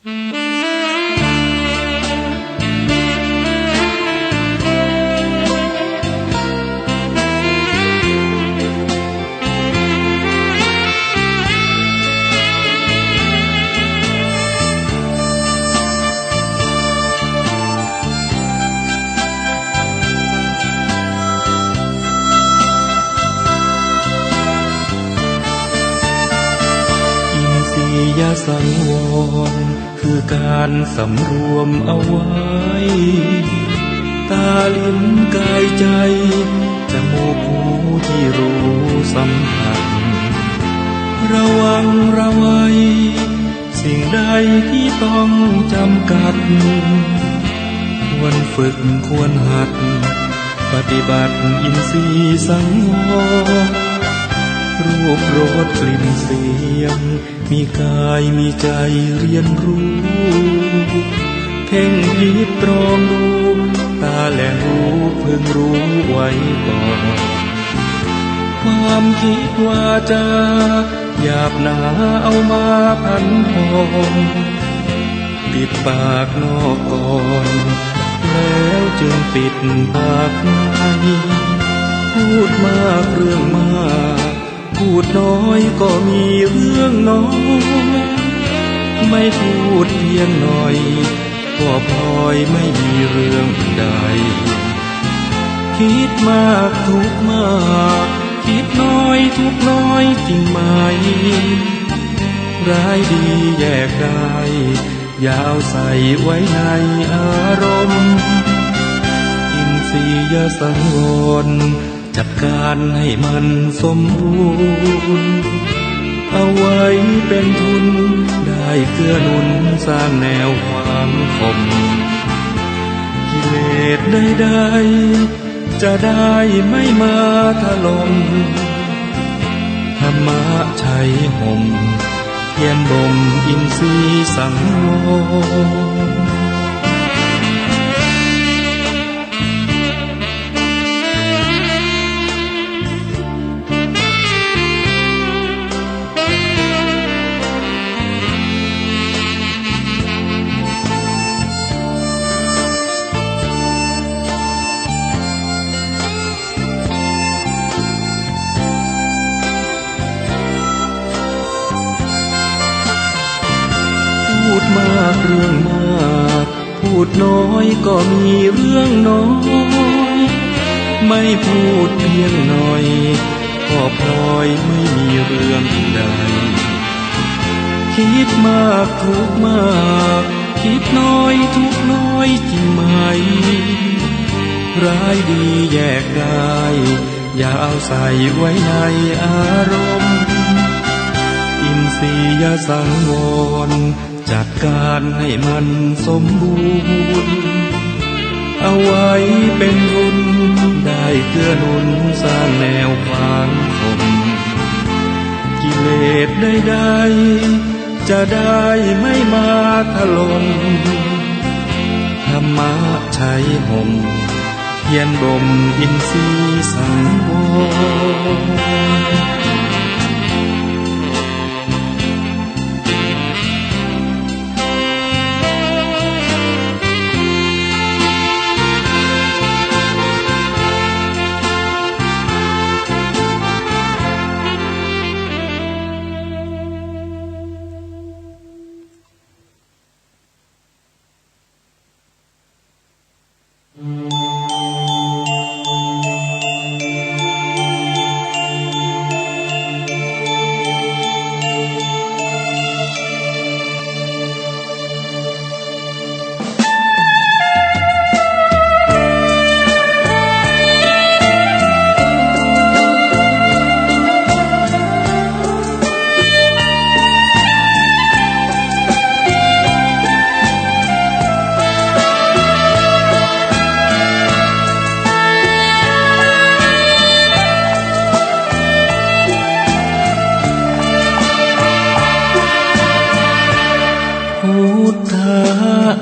อย่าสังวรคือการสำรวมเอาไว้ตาลิ้นกายใจจมูกหูที่รู้สัมผัสระวังระวัยสิ่งใดที่ต้องจำกัดควรฝึกควรหัดปฏิบัติอินทรีย์สังวรรูปรสกลิ่นเสียงมีกายมีใจเรียนรู้เพ่งพิจตรองดูตาและหูพึงรู้ไว้ก่อนความคิดว่าจะหยาบหนาเอามาพันพองปิดปากนอกก่อนแล้วจึงปิดปากในพูดมากเรื่องมากพูดน้อยก็มีเรื่องน้อยไม่พูดเพียงหน่อยก็พลอยไม่มีเรื่องใดคิดมากทุกมากคิดน้อยทุกน้อยจริงไหมร้ายดีแยกได้อย่าเอาใส่ไว้ในอารมณ์อินทรีย์สังวรจัดการให้มันสมบูรณ์เอาไว้เป็นทุนได้เกื้อหนุนสร้างแนวความคมกิเลสใดๆจะได้ไม่มาถล่มธรรมะชัยห่มเพียรบ่มอินทรีย์สังวรพูดมากเรื่องมากพูดน้อยก็มีเรื่องน้อยไม่พูดเพียงหน่อยก็พลอยไม่มีเรื่องใดคิดมากทุกมากคิดน้อยทุกน้อยจริงไหมร้ายดีแยกได้อย่าเอาใส่ไว้ในอารมณ์อินทรีย์สังวรจัดการให้มันสมบูรณ์เอาไว้เป็นทุนได้เกื้อหนุนสร้างแนวความคมกิเลสใดๆจะได้ไม่มาถล่มธรรมะชัยห่มเพียรบ่มอินทรีย์สังวร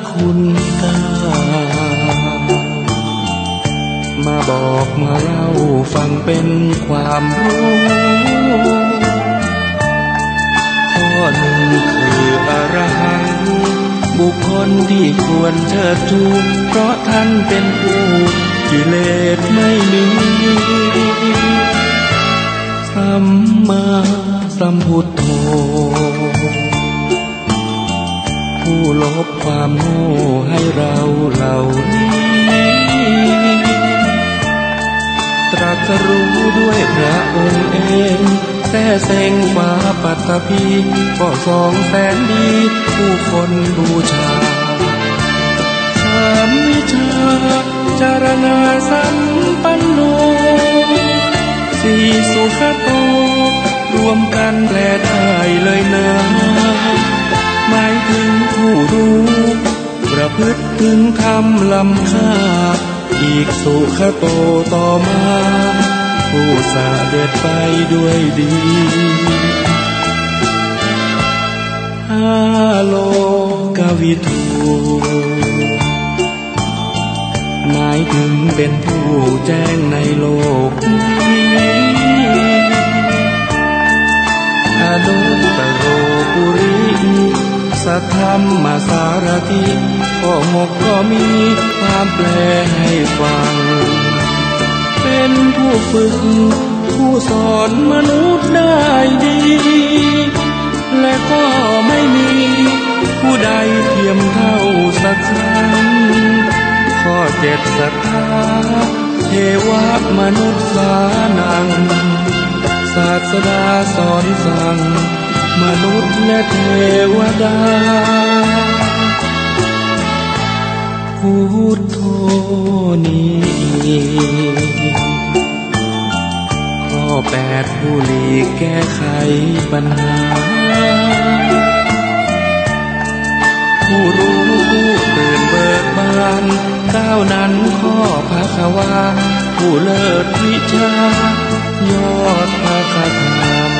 คุณตามาบอกมาเล่าฟังเป็นความรู้ข้อหนึ่งคืออรหัง บุคคลที่ควรเชิดชูเพราะท่านเป็นผู้กิเลสไม่มีสัมมาสัมพุทโธผู้ลบความโง่ให้เราเหล่านี้ตรัสรู้ด้วยพระองค์เองแท้เซ็งฟ้าปัตตภีก็200,000ดีผู้คนบูชา3วิชาจารณาสัมปันโน4สุขโตรวมกันแปลได้เลยนะหมายถึงผู้รู้ประพฤติถึงธรรมล้ำค่าอีกสุขโตต่อมาผู้เสด็จไปด้วยดีโลกวิทูหมายถึงเป็นผู้แจ้งในโลกนี้อนุตตโรปุริสัทธัมมาสารถิข้อ6ก็มีความแปลให้ฟังเป็นผู้ฝึกผู้สอนมนุษย์ได้ดีและก็ไม่มีผู้ใดเทียมเท่าสักครั้งข้อ7ศรัทธาเทวมนุษย์สานังศาสดาสอนสั่งมนุษย์และเทวดาพุทโธนี้ข้อ8ผู้หลีกแก้ไขปัญหาผู้รู้ผู้ตื่นเบิกบาน9นั้นข้อภควาผู้เลิศวิชายอดพระคธรรม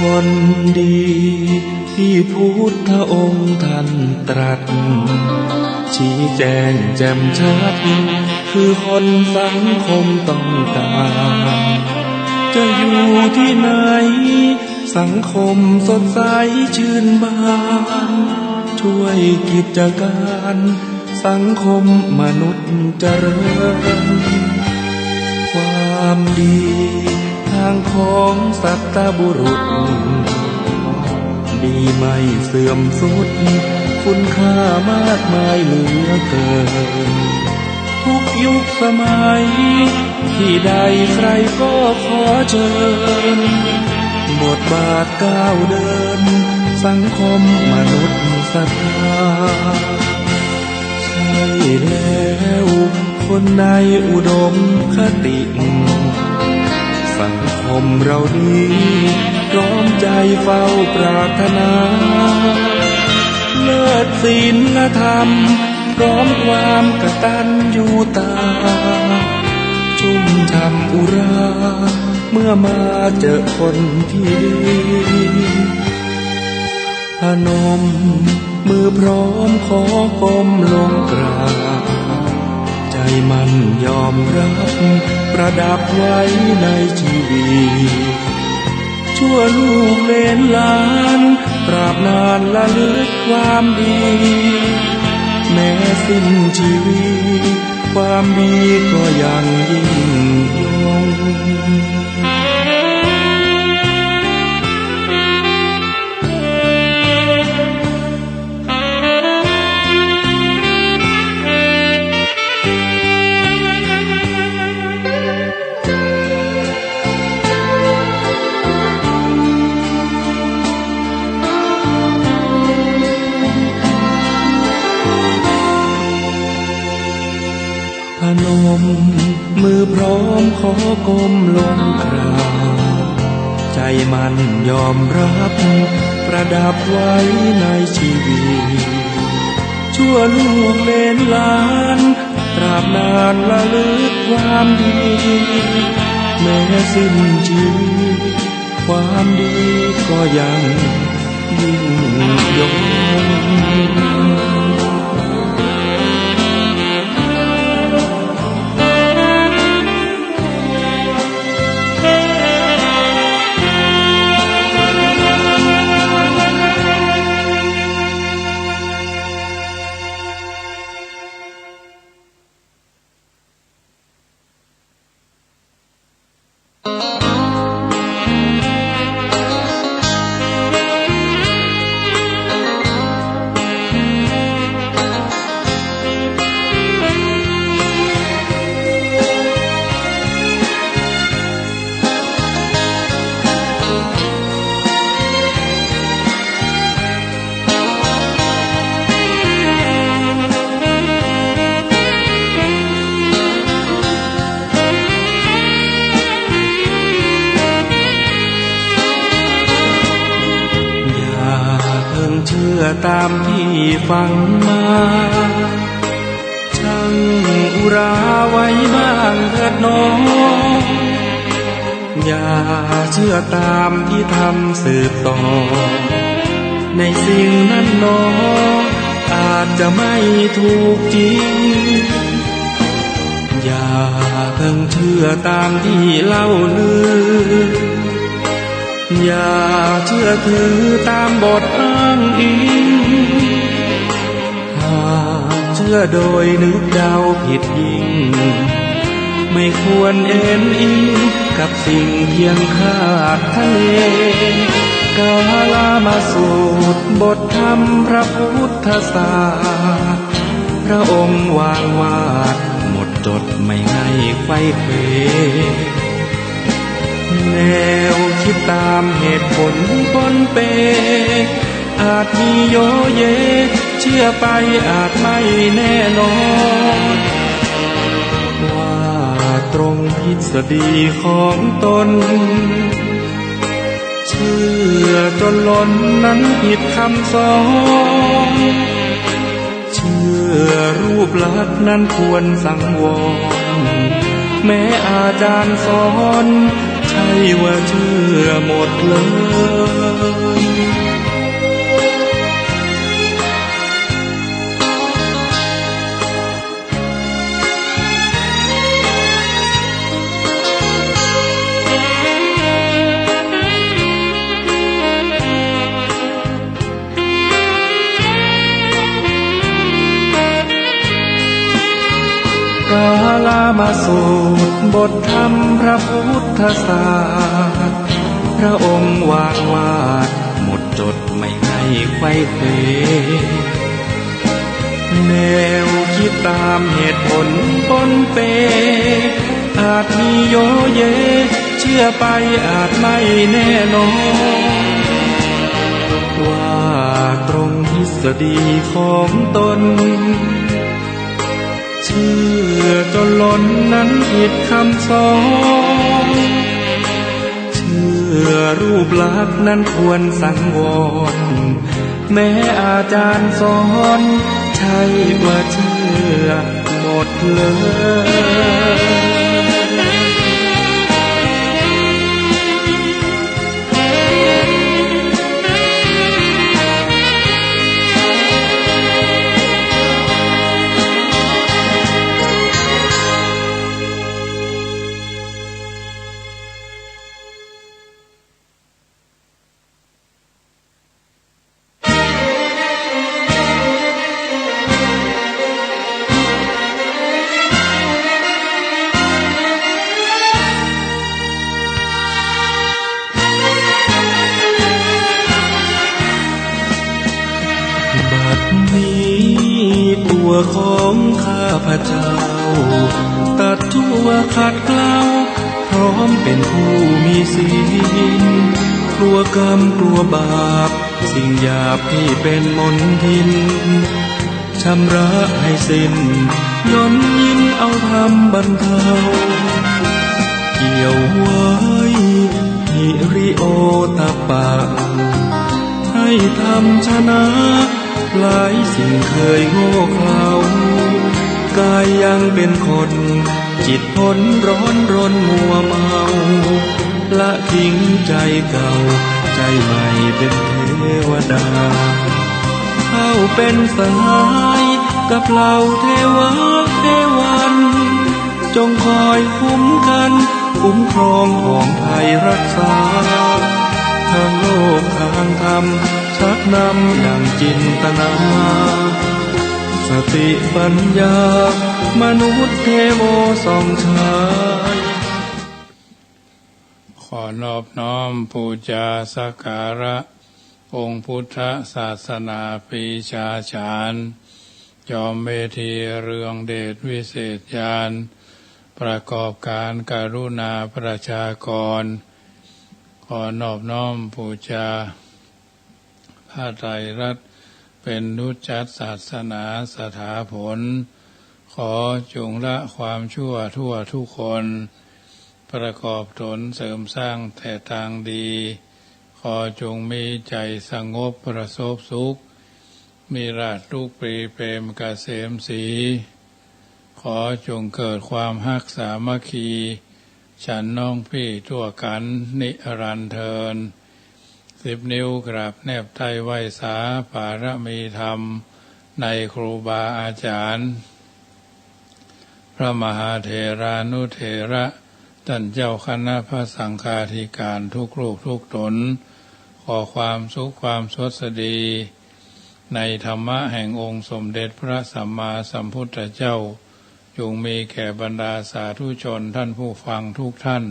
คนดีที่พุทธองค์ท่านตรัสชี้แจงแจ่มชัดคือคนสังคมต้องการจะอยู่ที่ไหนสังคมสดใสชื่นบานช่วยกิจการสังคมมนุษย์เจริญความดีทางของสัตบุรุษดีไม่เสื่อมสุดคุณค่ามากมายเหลือเกินทุกยุคสมัยที่ใดใครก็ขอเชิญบทบาทก้าวเดินสังคมมนุษย์ศรัทธาใช่แล้วคนในอุดมคติสังคมเรานี้พร้อมใจเฝ้าปรารถนาเลิศศีลธรรมพร้อมความกตัญญูตาชุ่มช่ำอุราเมื่อมาเจอคนที่ดีพนมมือพร้อมขอก้มลงกราบใจมันยอมรับประดับไว้ในชีวิตชั่วลูกเลนหลานตราบนานละลึกความดีแม้สิ้นชีวิตความดีก็ยังยิ่งยง นมมือพร้อมขอก้มลงกราบใจมันยอมรับประดับไว้ในชีวิตชั่วลูกเลนหลานตราบนานละลึกความดีแม้สิ้นชีวิตความดีก็ยังยิ่งยงตามที่ฟังมาช่างอุราไว้บ้างเถิดน้องอย่าเชื่อตามที่ทำสืบต่อในสิ่งนั้นน้องอาจจะไม่ถูกจริงอย่าเพิ่งเชื่อตามที่เล่าลืออย่าเชื่อถือตามบทอ้างอิงหากเชื่อโดยนึกเดาผิดยิ่งไม่ควรเอ็นอิงกับสิ่งเคียงคาดทะเลกาลามาสูตรบทธรรมพระพุทธศาสนาพระองค์วางวาดหมดจดไม่ให้ไขว้เขวแนวคิดตามเหตุผลปนเปอาจมีโยเยเชื่อไปอาจไม่แน่นอนว่าตรงทฤษฎีของตนเชื่อจนล้นนั้นผิดคำสอนเชื่อรูปลักษณ์นั้นควรสังวรแม้อาจารย์สอนใช่ว่าเชื่อหมดเลยกาลามาสูตรบทธรรมพระพุทธศาสนาพระองค์วางวาดหมดจดไม่ให้ไขว้เขวแนวคิดตามเหตุผลปนเปอาจมีโยเยเชื่อไปอาจไม่แน่นอนว่าตรงทฤษฎีของตนเชื่อจนล้นนั้นผิดคำสอนเชื่อรูปลักษณ์นั้นควรสังวรแม้อาจารย์สอนใช่ว่าเชื่อหมดเลยของข้าพเจ้าตัดทั่วขัดเกลาพร้อมเป็นผู้มีศีลกลัวกรรมกลัวบาปสิ่งหยาบที่เป็นมลทินชำระให้สิ้นย่นยินเอา ทำบรรเทาเกี่ยวไว้หิริโอตปะให้ทำชนะหลายสิ่งเคยโง่เขลากายยังเป็นคนจิตพ้นร้อนรนมัวเมาละทิ้งใจเก่าใจใหม่เป็นเทวดาเข้าเป็นสหายกับเหล่าเทวะเทวันจงคอยคุ้มกันคุ้มครองของไทยรักษาทางโลกทางธรรมชักนำอย่างจินตนาสติปัญญามนุษย์เทโวส่องฉายขอนอบน้อมปูชาสักการะองค์พุทธศาสนาปีชาจารย์จอมเมธีเรืองเดชวิเศษญาณประกอบการกรุณาประชากรขอนอบน้อมปูชาพระไตรรัตน์เป็นนุจจัตศาสนาสถาผลขอจงละความชั่วทั่วทุกคนประกอบตนเสริมสร้างแต่ทางดีขอจงมีใจสงบประสบสุขมีราชลูกปรีเปรมเกษมศรีขอจงเกิดความฮักสามัคคีฉันน้องพี่ทั่วกันนิรันดร์เทิน10 นิ้วกราบแนบไทยไหวสาปารมีธรรมในครูบาอาจารย์พระมหาเถรานุเถระท่านเจ้าคณะพระสังฆาธิการทุกรูปทุกตนขอความสุขความสวัสดีในธรรมะแห่งองค์สมเด็จพระสัมมาสัมพุทธเจ้าจงมีแก่บรรดาสาธุชนท่านผู้ฟังทุกท่าน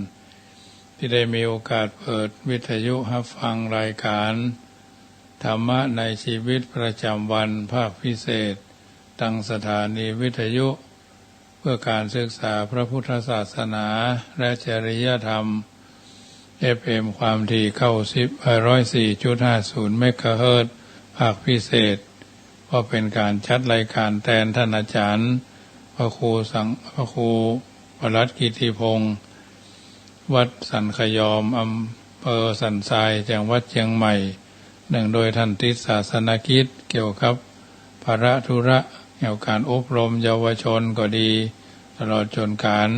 ที่ได้มีโอกาสเปิดวิทยุรับฟังรายการธรรมะในชีวิตประจำวันภาคพิเศษตั้งสถานีวิทยุเพื่อการศึกษาพระพุทธศาสนาและจริยธรรม FM ความถี่104.50 เมกะเฮิรตซ์ภาคพิเศษก็เป็นการจัดรายการแทนท่านอาจารย์พระครูปลัดกิติพงศ์วัดสันขยอมอำเภอสันทรายจังหวัดเชียงใหม่เนื่องโดยท่านติดศาสนกิจเกี่ยวกับภาระธุระเกี่ยวกับการอบรมเยาวชนก็ดีตลอดจนการ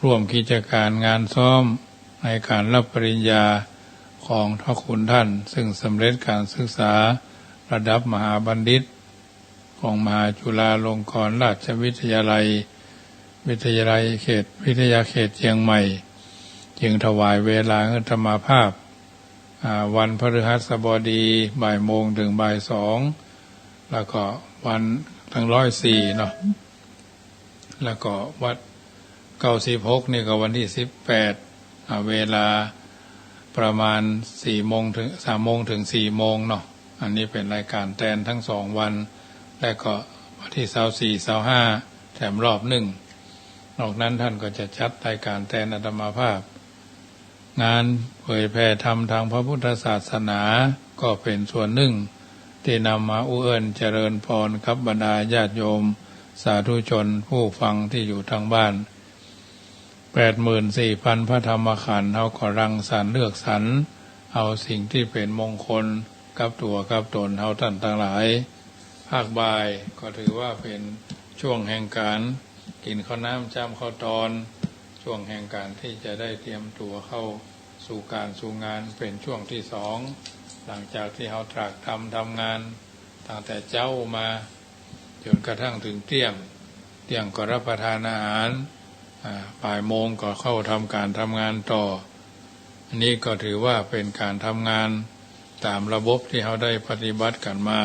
ร่วมกิจการงานซ้อมในการรับปริญญาของพระคุณท่านซึ่งสำเร็จการศึกษาระดับมหาบัณฑิตของมหาจุฬาลงกรณราชวิทยาลัยวิทยาเขตเชียงใหม่จึงถวายเวลาธรรมภาพวันพฤหัสบดีบ่ายโมงถึงบ่าย2แล้วก็วันทั้ง104เนาะแล้วก็วัด96นี่ก็วันที่18เวลาประมาณ4 โมงถึง3 โมงถึง4 โมงเนาะอันนี้เป็นรายการแทนทั้ง2 วันและก็วันที่24 25แถมรอบ1นอกนั้นท่านก็จะจัดรายการแทนอาตมาภาพงานเผยแผ่ธรรมทางพระพุทธศาสนาก็เป็นส่วนหนึ่งที่นำมาอุเอิญเจริญพรกับบรรดาญาติโยมสาธุชนผู้ฟังที่อยู่ทางบ้าน 84,000 พระธรรมขันธ์เขาก็รังสรรค์เลือกสรรเอาสิ่งที่เป็นมงคลกับตัวกับตนเขาท่านทั้งหลายภาคบ่ายก็ถือว่าเป็นช่วงแห่งการกินข้าวน้ำจำข้าวตอนช่วงแห่งการที่จะได้เตรียมตัวเข้าสู่การสู่งานเป็นช่วงที่2หลังจากที่เขาตรากทำงานตั้งแต่เจ้ามาจนกระทั่งถึงเที่ยงก็รับประทานอาหารบ่ายโมงก็เข้าทำการทำงานต่ออันนี้ก็ถือว่าเป็นการทำงานตามระบบที่เขาได้ปฏิบัติกันมา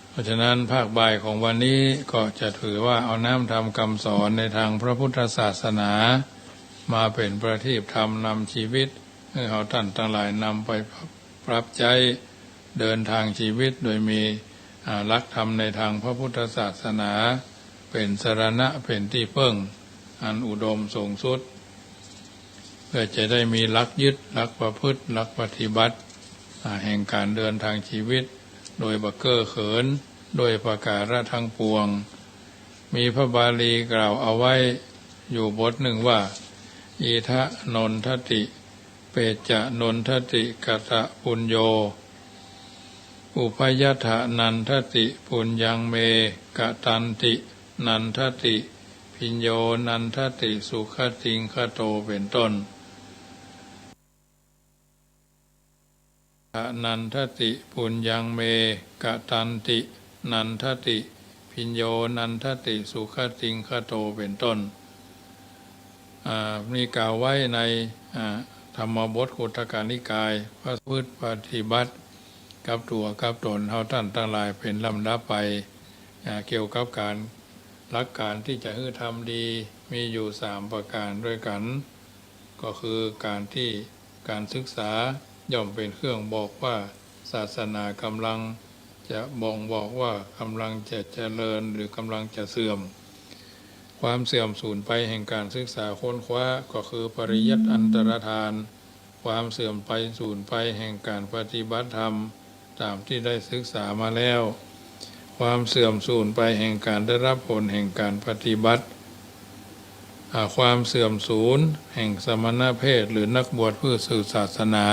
เพราะฉะนั้นภาคบ่ายของวันนี้ก็จะถือว่าเอาน้ำธรรมคำสอนในทางพระพุทธศาสนามาเป็นประทีปธรรมนำชีวิตให้เขาท่านทั้งหลายนำไปปรับใจเดินทางชีวิตโดยมีหลักธรรมในทางพระพุทธศาสนาเป็นสรณะเป็นที่พึ่งอันอุดมสูงสุดเพื่อจะได้มีหลักยึดหลักประพฤติหลักปฏิบัติแห่งการเดินทางชีวิตโดยบ่เก้อเขินโดยประการทั้งปวง มีพระบาลีกล่าวเอาไว้อยู่บทหนึ่งว่าอิทะนนทติเปจะนนทติกตะปุญโยอุปยัฏฐนันทติปุญญังเมกตันตินันทติพิญโยนันทติสุขติงคโตเป็นต้นนันทติปุญญังเมกตันตินันทติพิญโยนันทติสุขติงคโตเป็นต้นมีกล่าวไว้ในธรรมบทขุทกนิกายพระพุทธปฏิบัติกับตัวกับตนเฮาท่านทั้งหลายเป็นลำดับไปเกี่ยวกับการหลักการที่จะให้ทำดีมีอยู่3ประการด้วยกันก็คือการศึกษาย่อมเป็นเครื่องบอกว่าศาสนากำลังจะบอกว่ากำลังจะเจริญหรือกำลังจะเสื่อมความเสื่อมสูญไปแห่งการศึกษาค้นคว้าก็คือปริยัติอันตรธานความเสื่อมไปสูญไปแห่งการปฏิบัติธรรมตามที่ได้ศึกษามาแล้วความเสื่อมสูญไปแห่งการได้รับผลแห่งการปฏิบัติความเสื่อมสูญแห่งสมณเพศหรือนักบวชเพื่อสืบศาสนา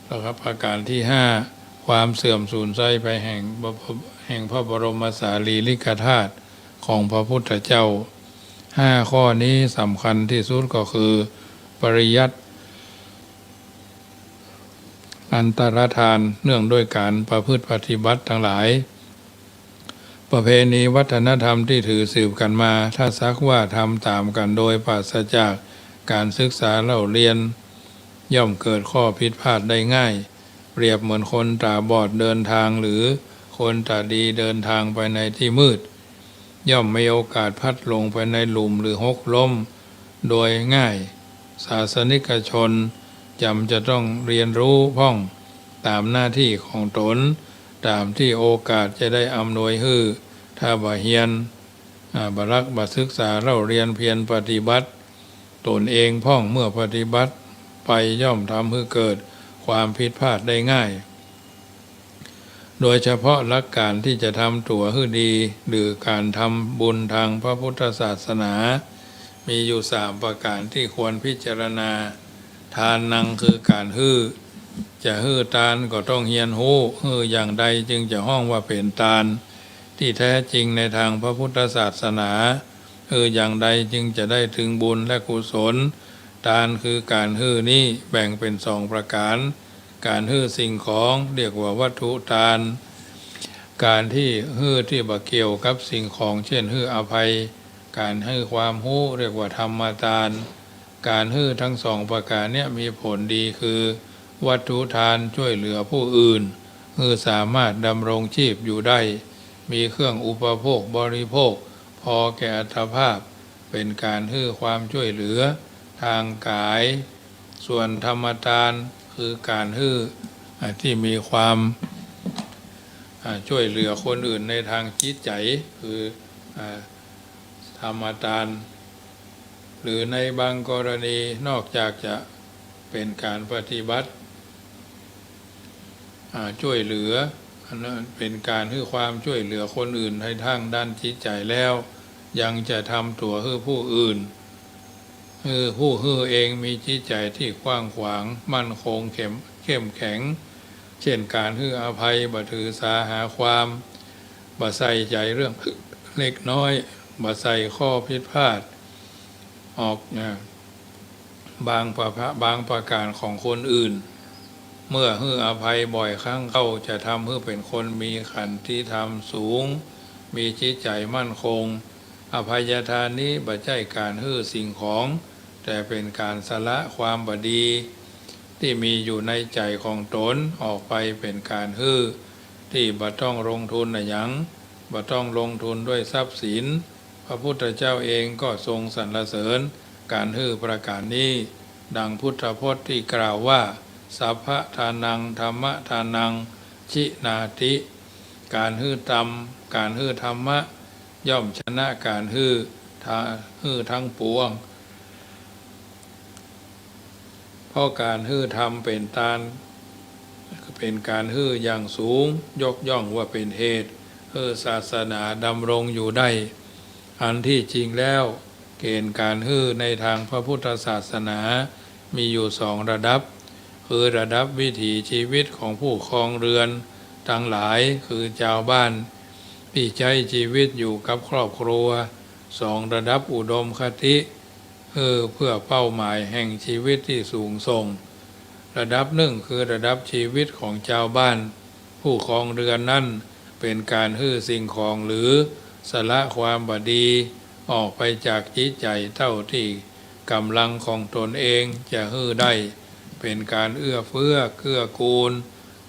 แล้วครับประการที่5ความเสื่อมสูญไปแห่งพระบรมสารีริกธาตุของพระพุทธเจ้า5ข้อนี้สำคัญที่สุดก็คือปริยัติอันตรธานเนื่องด้วยการประพฤติปฏิบัติทั้งหลายประเพณีวัฒนธรรมที่ถือสืบกันมาถ้าซักว่าทำตามกันโดยปราศจากการศึกษาเล่าเรียนย่อมเกิดข้อผิดพลาดได้ง่ายเปรียบเหมือนคนตาบอดเดินทางหรือคนตาดีเดินทางไปในที่มืดย่อมมีโอกาสพัดลงไปในหลุมหรือหกล้มโดยง่ายศาสนิกชนจะต้องเรียนรู้พ้องตามหน้าที่ของตนตามที่โอกาสจะได้อำนวยให้ถ้าบ่เฮียนบ่รักบ่ศึกษาเล่าเรียนเพียรปฏิบัติตนเองพ้องเมื่อปฏิบัติไปย่อมทำให้เกิดความผิดพลาดได้ง่ายโดยเฉพาะหลักการที่จะทำตัวให้ดีหรือการทำบุญทางพระพุทธศาสนามีอยู่3ประการที่ควรพิจารณาทานนังคือการจะทานก็ต้องเฮียนฮู้อย่างใดจึงจะห้องว่าเป็นทานที่แท้จริงในทางพระพุทธศาสนาอย่างใดจึงจะได้ถึงบุญและกุศลทานคือการนี้แบ่งเป็น2ประการการสิ่งของเรียกว่าวัตถุทานการที่บ่เกี่ยวกับสิ่งของเช่นอภัยการความรู้เรียกว่าธรรมทานการทั้ง2ประการนี้มีผลดีคือวัตถุทานช่วยเหลือผู้อื่นสามารถดำรงชีพอยู่ได้มีเครื่องอุปโภคบริโภคพอแก่อัตภาพเป็นการความช่วยเหลือทางกายส่วนธรรมทานคือการที่มีความช่วยเหลือคนอื่นในทางจิตใจคือธรรมทานหรือในบางกรณีนอกจากจะเป็นการปฏิบัติช่วยเหลือเป็นการความช่วยเหลือคนอื่นในทางด้านจิตใจแล้วยังจะทำตัวผู้อื่นผู้เองมีจิตใจที่กว้างขวางมั่นคงเข้มแข็งเช่นการอภัยบ่ถือสาหาความบ่ใส่ใจเรื่องเล็กน้อยบ่ใส่ข้อผิดพลาดออกบางประการของคนอื่นเมื่ออภัยบ่อยครั้งเข้าจะทำให้เป็นคนมีขันติธรรมสูงมีจิตใจมั่นคงอภัยทานนี้บ่ใช่การสิ่งของแต่เป็นการสละความบดีที่มีอยู่ในใจของตนออกไปเป็นการที่บ่ต้องลงทุนหยังบ่ต้องลงทุนด้วยทรัพย์สินพระพุทธเจ้าเองก็ทรงสรรเสริญการประการนี้ดังพุทธพจน์ที่กล่าวว่าสัพพะทานังธรรมะทานังชินาติการการธรรมะย่อมชนะการทั้งปวงเพราะการธรรมเป็นทานเป็นการอย่างสูงยกย่องว่าเป็นเหตุศาสนาดำรงอยู่ได้ อันที่จริงแล้วเกณฑ์การฮื้อในทางพระพุทธศาสนามีอยู่สองระดับคือระดับวิถีชีวิตของผู้ครองเรือนทั้งหลายคือชาวบ้านที่ใช้ชีวิตอยู่กับครอบครัวสองระดับอุดมคติเพื่อเป้าหมายแห่งชีวิตที่สูงส่งระดับหนึ่งคือระดับชีวิตของชาวบ้านผู้ครองเรือนนั้นเป็นการฮื้อสิ่งของหรือสละความบดีออกไปจากจิตใจเท่าที่กำลังของตนเองจะฮื้อได้เป็นการเอื้อเฟื้อเกื้อกูล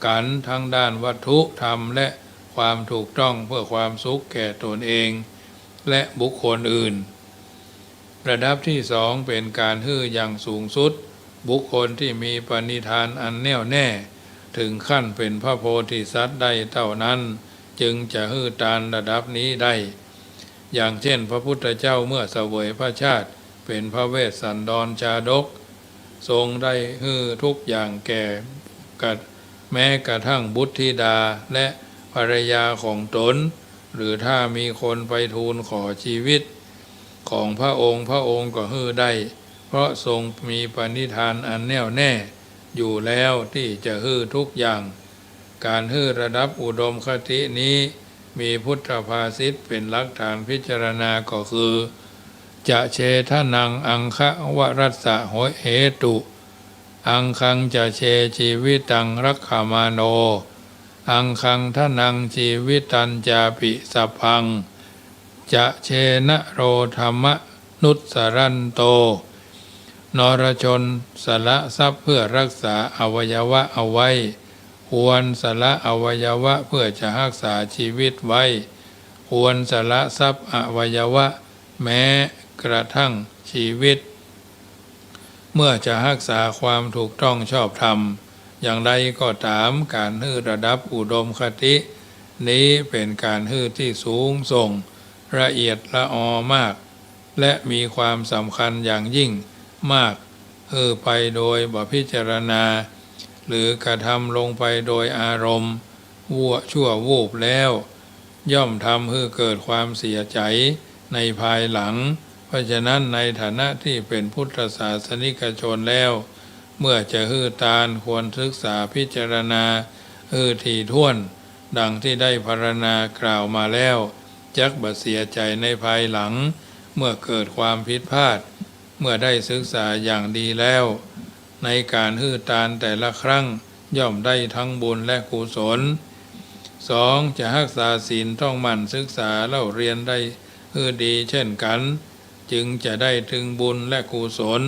กันทั้งด้านวัตถุธรรมและความถูกต้องเพื่อความสุขแก่ตนเองและบุคคลอื่นระดับที่สองเป็นการฮื้ออย่างสูงสุดบุคคลที่มีปณิธานอันแน่วแน่ถึงขั้นเป็นพระโพธิสัตว์ได้เท่านั้นจึงจะฮื้อตามระดับนี้ได้อย่างเช่นพระพุทธเจ้าเมื่อเสวยพระชาติเป็นพระเวสสันดรชาดกทรงได้ฮื้อทุกอย่างแก่แม้กระทั่งบุตรธิดาและภรรยาของตนหรือถ้ามีคนไปทูลขอชีวิตของพระองค์ก็ฮื้อได้เพราะทรงมีปณิธานอันแน่วแน่อยู่แล้วที่จะฮื้อทุกอย่างการฮื้อระดับอุดมคตินี้มีพุทธภาษิตเป็นหลักฐานพิจารณาก็คือจะเชทนังอังคะวรัสสะเหตุอังคังจะเชชีวิตังรักขมาโนอังคังทนังชีวิตันจาปิสัพพังจะเชนะโรธรรมนุสสรันโตนรชนสละทรัพย์เพื่อรักษาอวัยวะเอาไว้ควรสละอวัยวะเพื่อจะรักษาชีวิตไว้ควรสละทรัพย์อวัยวะแม้กระทั่งชีวิตเมื่อจะรักษาความถูกต้องชอบธรรมอย่างใดก็ตามการฮื้อระดับอุดมคตินี้เป็นการฮื้อที่สูงส่งละเอียดละออมากและมีความสำคัญอย่างยิ่งมากฮื้อไปโดยบ่พิจารณาหรือกระทำลงไปโดยอารมณ์ชั่ววูบแล้วย่อมทำให้เกิดความเสียใจในภายหลังเพราะฉะนั้นในฐานะที่เป็นพุทธศาสนิกชนแล้วเมื่อจะฮื้อตามควรศึกษาพิจารณาถี่ถ้วนดังที่ได้พรรณนากล่าวมาแล้วจักบ่เสียใจในภายหลังเมื่อเกิดความผิดพลาดเมื่อได้ศึกษาอย่างดีแล้วในการฮื้อตามแต่ละครั้งย่อมได้ทั้งบุญและกุศลสองจะรักษาศีลต้องหมั่นศึกษาเล่าเรียนได้ดีเช่นกันจึงจะได้ถึงบุญและกุศล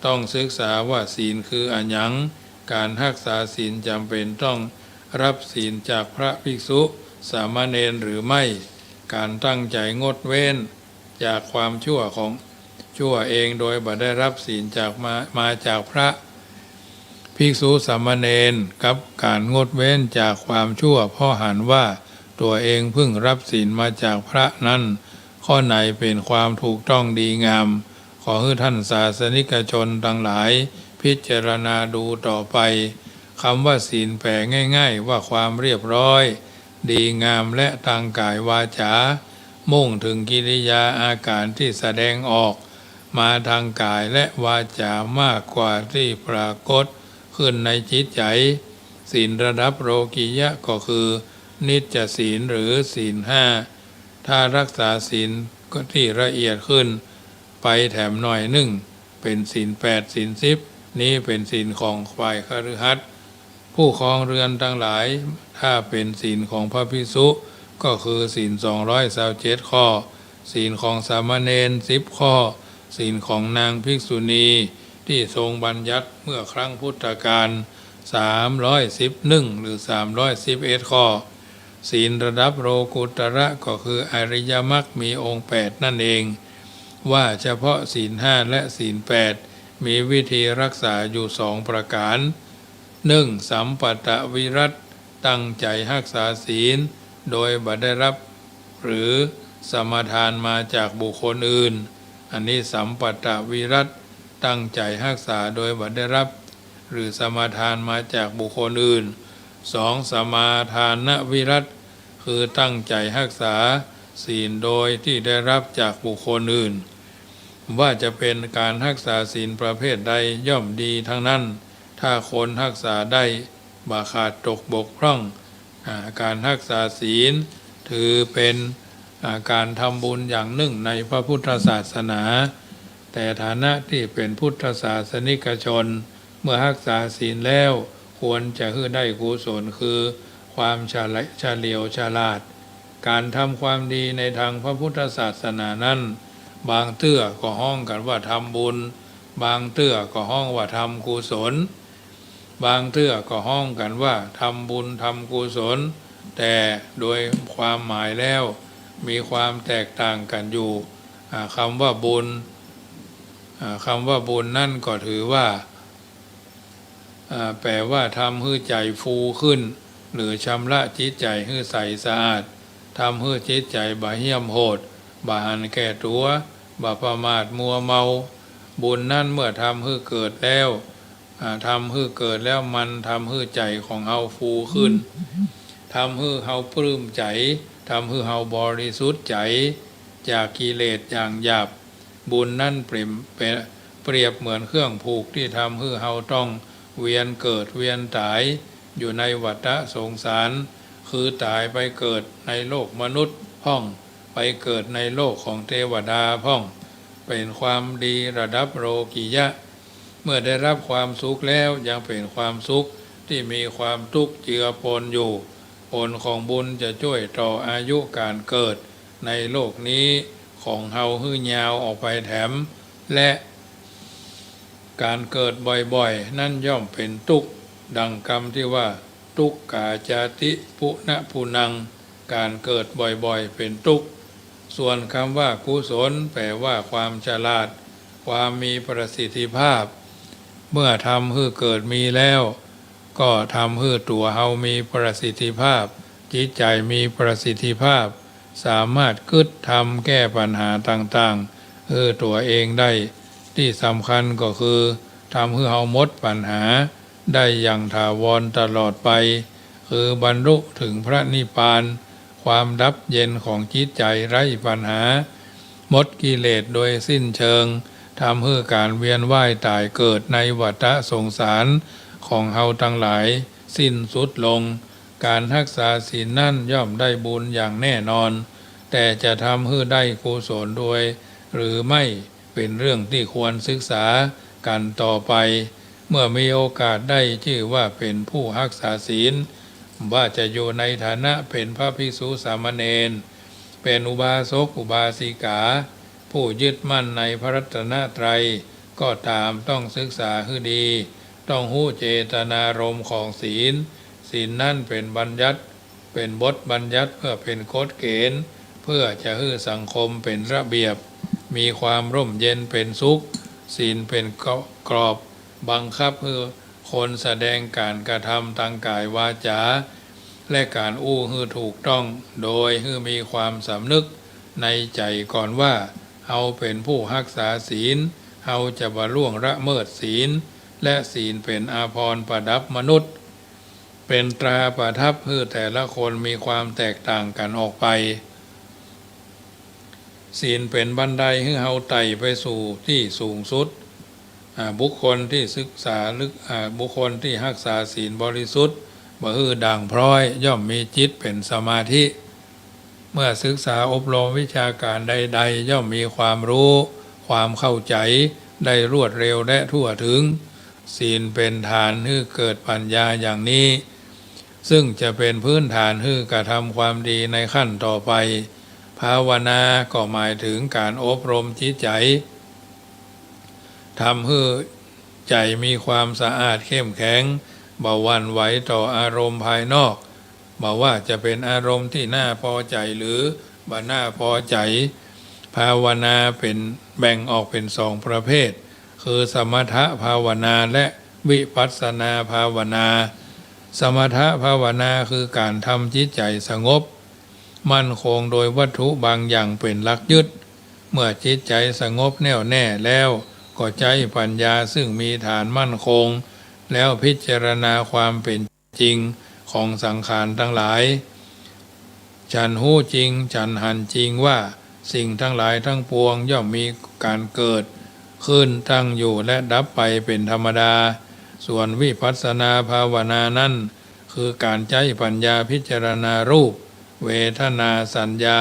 ต้องศึกษาว่าศีลคืออันหยังการรักษาศีลจำเป็นต้องรับศีลจากพระภิกษุสามเณรหรือไม่การตั้งใจงดเว้นจากความชั่วเองโดยบ่ได้รับศีลจากมาจากพระภิกษุสามเณรกับการงดเว้นจากความชั่วเพราะหันว่าตัวเองเพิ่งรับศีลมาจากพระนั้นข้อไหนเป็นความถูกต้องดีงามขอให้ท่านศาสนิกชนทั้งหลายพิจารณาดูต่อไปคำว่าศีลแปลง่ายๆว่าความเรียบร้อยดีงามและทางกายวาจามุ่งถึงกิริยาอาการที่แสดงออกมาทางกายและวาจามากกว่าที่ปรากฏขึ้นในจิตใจศีลระดับโลกียะก็คือนิจจศีลหรือศีลห้าถ้ารักษาศีลก็ที่ละเอียดขึ้นไปแถมหน่อยหนึ่งเป็นศีล8ศีล10นี้เป็นศีลของฝ่ายคฤหัสถ์ผู้ครองเรือนทั้งหลายถ้าเป็นศีลของพระภิกษุก็คือศีล227ข้อศีลของสามเณร10ข้อศีลของนางภิกษุณีที่ทรงบัญญัติเมื่อครั้งพุทธกาล311หรือ311ข้อศีลระดับโลกุตระก็คืออริยมรรคมีองค์8นั่นเองว่าเฉพาะศีล5และศีล8มีวิธีรักษาอยู่2ประการ 1. สัมปัตตวิรัตตั้งใจรักษาศีลโดยบ่ได้รับหรือสมาทานมาจากบุคคลอื่นอันนี้สัมปัตตวิรัตตั้งใจรักษาโดยบ่ได้รับหรือสมาทานมาจากบุคคลอื่น 2. สมาทานวิรัตคือตั้งใจรักษา ศีลโดยที่ได้รับจากบุคคลอื่นว่าจะเป็นการรักษาศีลประเภทใดย่อมดีทั้งนั้นถ้าคนรักษาได้บ่ขาดตกบกพร่องการรักษาศีลถือเป็นการทำบุญอย่างหนึ่งในพระพุทธศาสนาแต่ฐานะที่เป็นพุทธศาสนิกชนเมื่อรักษาศีลแล้วควรจะให้ได้กุศลคือความเฉลียวฉลาดการทำความดีในทางพระพุทธศาสนานั้นบางเตื้อก็ห้องกันว่าทำบุญบางเตื้อก็ห้องว่าทำกุศลบางเตื้อก็ห้องกันว่าทำบุญทำกุศลแต่โดยความหมายแล้วมีความแตกต่างกันอยู่คำว่าบุญนั่นก็ถือว่าแปลว่าทำให้ใจฟูขึ้นหรือชำระจิตใจให้ใสสะอาดทำให้จิตใจบ่เหี้ยมโหดบ่หันแก่ตัวบ่ประมาทมัวเมาบุญนั่นเมื่อทำให้เกิดแล้วมันทำให้ใจของเฮาฟูขึ้นทำให้เฮาปลื้มใจทำให้เฮาบริสุทธิ์ใจจากกิเลสอย่างหยาบบุญนั่นเปรียบเหมือนเครื่องผูกที่ทำให้เฮาต้องเวียนเกิดเวียนตายอยู่ในวัฏสงสารคือตายไปเกิดในโลกมนุษย์พ่องไปเกิดในโลกของเทวดาพ่องเป็นความดีระดับโลกิยะเมื่อได้รับความสุขแล้วยังเป็นความสุขที่มีความทุกข์เจือปนอยู่ผลของบุญจะช่วยต่ออายุการเกิดในโลกนี้ของเฮาหื้อยาวออกไปแถมและการเกิดบ่อยๆนั่นย่อมเป็นทุกข์ดังคำที่ว่าทุกขาจาติปุณปุนังการเกิดบ่อยๆเป็นทุกข์ส่วนคำว่ากุศลแปลว่าความฉลาดความมีประสิทธิภาพเมื่อทำให้เกิดมีแล้วก็ทำให้ตัวเฮามีประสิทธิภาพจิตใจมีประสิทธิภาพสามารถคิดทำแก้ปัญหาต่างๆตัวเองได้ที่สำคัญก็คือทำให้เฮาหมดปัญหาได้อย่างถาวรตลอดไปคือบรรลุถึงพระนิพพานความดับเย็นของจิตใจไร้ปัญหาหมดกิเลสโดยสิ้นเชิงทำให้การเวียนว่ายตายเกิดในวัฏสงสารของเฮาทั้งหลายสิ้นสุดลงการรักษาศีลนั่นย่อมได้บุญอย่างแน่นอนแต่จะทำให้ได้กุศลด้วยหรือไม่เป็นเรื่องที่ควรศึกษากันต่อไปเมื่อมีโอกาสได้ชื่อว่าเป็นผู้รักษาศีลว่าจะอยู่ในฐานะเป็นพระภิกษุสามเณรเป็นอุบาสกอุบาสิกาผู้ยึดมั่นในพระรัตนตรัยก็ตามต้องศึกษาให้ดีต้องรู้เจตนารมณ์ของศีลนั่นเป็นบัญญัติเป็นบทบัญญัติเพื่อเป็นกฎเกณฑ์เพื่อจะให้สังคมเป็นระเบียบมีความร่มเย็นเป็นสุขศีลเป็นกรอบบังคับให้คนแสดงการกระทำทางกายวาจาและการอู้ให้ถูกต้องโดยให้มีความสำนึกในใจก่อนว่าเฮาเป็นผู้รักษาศีลเฮาจะบ่ล่วงละเมิดศีลและศีลเป็นอาภรณ์ประดับมนุษย์เป็นตราประทับให้แต่ละคนมีความแตกต่างกันออกไปศีลเป็นบันไดให้เฮาไต่ไปสู่ที่สูงสุดบุคคลที่ศึกษาบุคคลที่รักษาศีลบริสุทธิ์บ่ฮือด่างพร้อยย่อมมีจิตเป็นสมาธิเมื่อศึกษาอบรมวิชาการใดๆย่อมมีความรู้ความเข้าใจได้รวดเร็วและทั่วถึงศีลเป็นฐานให้เกิดปัญญาอย่างนี้ซึ่งจะเป็นพื้นฐานให้กระทำความดีในขั้นต่อไปภาวนาก็หมายถึงการอบรมจิตใจทำให้ใจมีความสะอาดเข้มแข็งบ่หวั่นไหวต่ออารมณ์ภายนอกบ่ว่าจะเป็นอารมณ์ที่น่าพอใจหรือบ่น่าพอใจภาวนาเป็นแบ่งออกเป็นสองประเภทคือสมถภาวนาและวิปัสสนาภาวนาสมถภาวนาคือการทำจิตใจสงบมั่นคงโดยวัตถุบางอย่างเป็นหลักยึดเมื่อจิตใจสงบแน่วแน่แล้วก็ใช้ปัญญาซึ่งมีฐานมั่นคงแล้วพิจารณาความเป็นจริงของสังขารทั้งหลาย ฉันหู้จริงฉันหันจริงว่าสิ่งทั้งหลายทั้งปวงย่อมมีการเกิดขึ้นตั้งอยู่และดับไปเป็นธรรมดาส่วนวิปัสสนาภาวนานั้นคือการใช้ปัญญาพิจารณารูปเวทนาสัญญา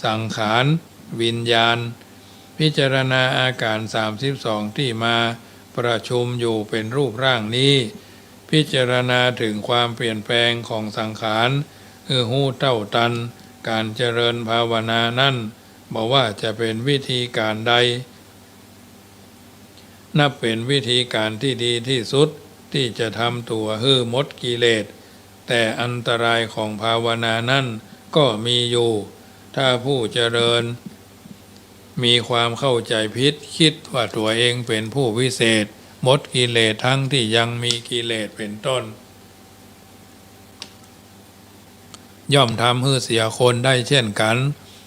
สังขารวิญญาณพิจารณาอาการ32ที่มาประชุมอยู่เป็นรูปร่างนี้พิจารณาถึงความเปลี่ยนแปลงของสังขารคือหู้เท่าทันการเจริญภาวนานั้นบอกว่าจะเป็นวิธีการใดนับเป็นวิธีการที่ดีที่สุดที่จะทำตัวให้หมดกิเลสแต่อันตรายของภาวนานั้นก็มีอยู่ถ้าผู้เจริญมีความเข้าใจผิดคิดว่าตัวเองเป็นผู้วิเศษหมดกิเลสทั้งที่ยังมีกิเลสเป็นต้นย่อมทำให้เสียคนได้เช่นกัน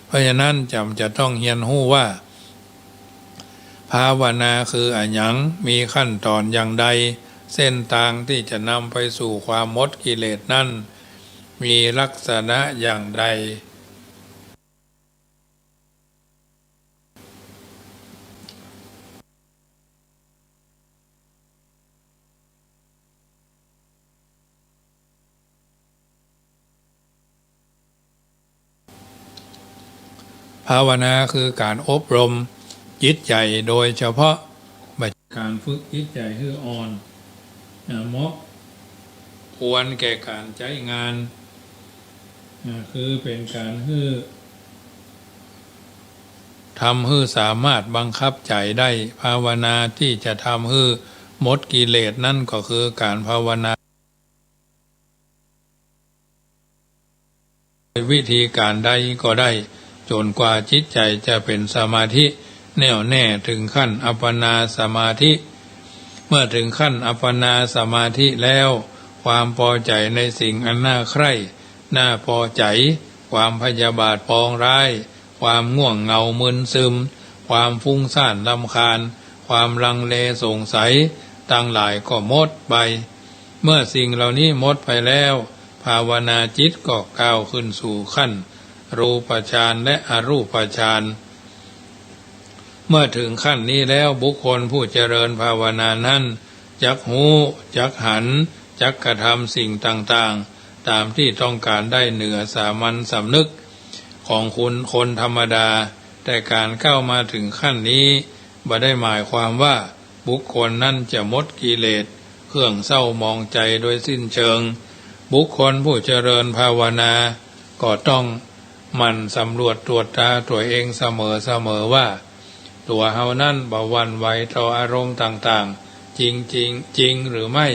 เพราะฉะนั้นจำจะต้องเรียนรู้ว่าภาวนาคืออะไรหยังมีขั้นตอนอย่างใดเส้นทางที่จะนำไปสู่ความหมดกิเลสนั้นมีลักษณะอย่างใดภาวนาคือการอบรมจิตใจโดยเฉพาะการฝึกจิตใจให้อ่อนเหมาะควรแก่การใช้งานคือเป็นการทำให้สามารถบังคับใจได้ภาวนาที่จะทำให้หมดกิเลสนั่นก็คือการภาวนาวิธีการใดก็ได้จนกว่าจิตใจจะเป็นสมาธิแน่วแน่ถึงขั้นอัปปนาสมาธิเมื่อถึงขั้นอัปปนาสมาธิแล้วความพอใจในสิ่งอันน่าใคร่น่าพอใจความพยาบาทปองร้ายความง่วงเหงามึนซึมความฟุ้งซ่านรำคาญความลังเลสงสัยต่างหลายก็หมดไปเมื่อสิ่งเหล่านี้หมดไปแล้วภาวนาจิตก็ก้าวขึ้นสู่ขั้นรูปฌานและอรูปฌานเมื่อถึงขั้นนี้แล้วบุคคลผู้เจริญภาวนานั้นจักหูจักหันจักกระทำสิ่งต่างๆตามที่ต้องการได้เหนือสามัญสำนึกของคุณคนธรรมดาแต่การเข้ามาถึงขั้นนี้บ่ได้หมายความว่าบุคคลนั้นจะหมดกิเลสเครื่องเศร้ามองใจโดยสิ้นเชิงบุคคลผู้เจริญภาวนาก็ต้องหมั่นสำรวจตรวจตาตัวเองเสมอว่าตัวเฮานั้นบ่หวั่นไหวต่ออารมณ์ต่างๆจริงหรือไม่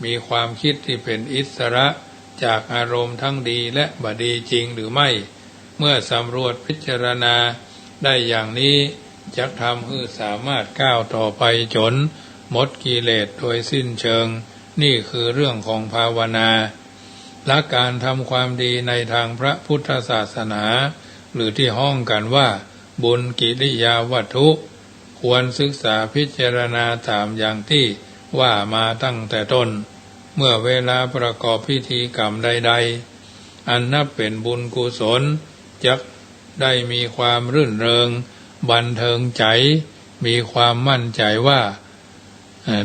มีความคิดที่เป็นอิสระจากอารมณ์ทั้งดีและบ่ดีจริงหรือไม่เมื่อสำรวจพิจารณาได้อย่างนี้จะทำให้สามารถก้าวต่อไปจนหมดกิเลสโดยสิ้นเชิงนี่คือเรื่องของภาวนาและการทำความดีในทางพระพุทธศาสนาหรือที่ห้องกันว่าบุญกิริยาวัตถุควรศึกษาพิจารณาตามอย่างที่ว่ามาตั้งแต่ต้นเมื่อเวลาประกอบพิธีกรรมใดๆอันนับเป็นบุญกุศลจะได้มีความรื่นเริงบันเทิงใจมีความมั่นใจว่า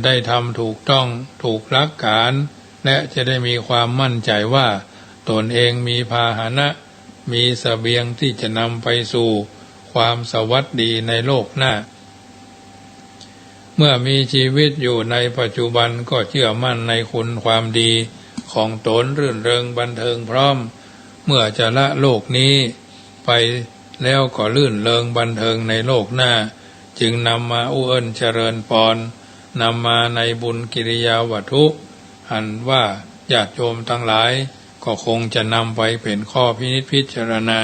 ได้ทำถูกต้องถูกหลักการและจะได้มีความมั่นใจว่าตนเองมีพาหนะมีเสบียงที่จะนำไปสู่ความสวัสดีในโลกหน้าเมื่อมีชีวิตอยู่ในปัจจุบันก็เชื่อมั่นในคุณความดีของตนรื่นเริงบันเทิงพร้อมเมื่อจะละโลกนี้ไปแล้วก็ลื่นเริงบันเทิงในโลกหน้าจึงนำมาอุเอิ้นเจริญพรนำมาในบุญกิริยาวัตถุอันว่าญาติโยมทั้งหลายก็คงจะนำไปเป็นข้อพินิจพิจารณา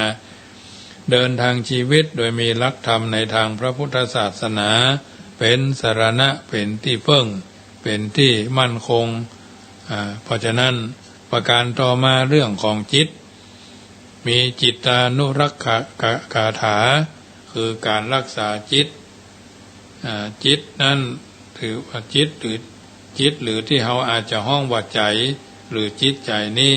เดินทางชีวิตโดยมีหลักธรรมในทางพระพุทธศาสนาเป็นสรณะเป็นที่พึ่งเป็นที่มั่นคงเพราะฉะนั้นประการต่อมาเรื่องของจิตมีจิตานุรักษาถาคือการรักษาจิตนั้นถือว่าจิตหรือที่เขาอาจจะห้องว่าใจหรือจิตใจนี้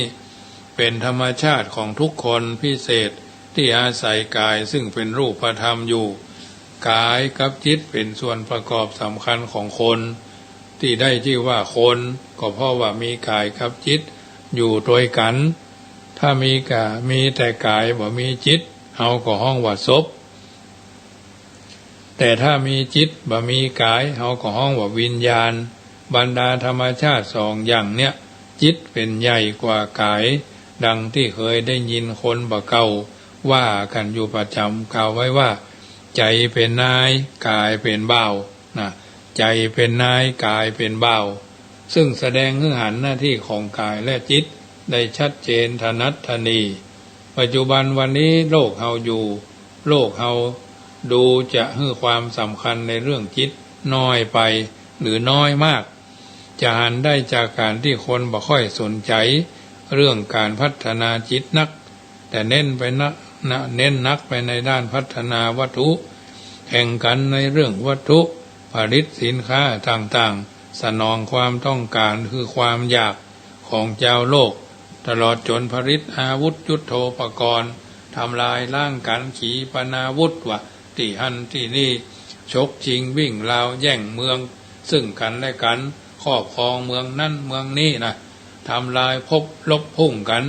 เป็นธรรมชาติของทุกคนพิเศษที่อาศัยกายซึ่งเป็นรูปธรรมอยู่กายกับจิตเป็นส่วนประกอบสำคัญของคนที่ได้ชื่อว่าคนก็เพราะว่ามีกายกับจิตอยู่ด้วยกันถ้ามีแต่กายบ่มีจิตเอาก็ห้องว่าศพแต่ถ้ามีจิตบ่มีกายเอาก็ห้องว่าวิญญาณบรรดาธรรมชาติสองอย่างเนี้ยจิตเป็นใหญ่กว่ากายดังที่เคยได้ยินคนบ่เก่าว่ากันอยู่ประจำกล่าวไว้ว่าใจเป็นนายกายเป็นบ่าวนะใจเป็นนายกายเป็นบ่าวซึ่งแสดงให้เห็นหน้าที่ของกายและจิตได้ชัดเจนถนัดถนีปัจจุบันวันนี้โลกเฮาอยู่โลกเฮาดูจะให้ความสำคัญในเรื่องจิตน้อยไปหรือน้อยมากจะหันได้จากการที่คนบ่ค่อยสนใจเรื่องการพัฒนาจิตนักแต่เน้นนักไปในด้านพัฒนาวัตถุแข่งกันในเรื่องวัตถุผลิตสินค้าต่างๆสนองความต้องการคือความอยากของเจ้าโลกตลอดจนผลิตอาวุธยุทโธปกรณ์ทำลายล้างกันขีปนาวุธวะที่หันที่นี่ชกชิงวิ่งราวแย่งเมืองซึ่งกันและกันครอบครองเมืองนั่นเมืองนี้นะทำลายพบลบพุ่งกัน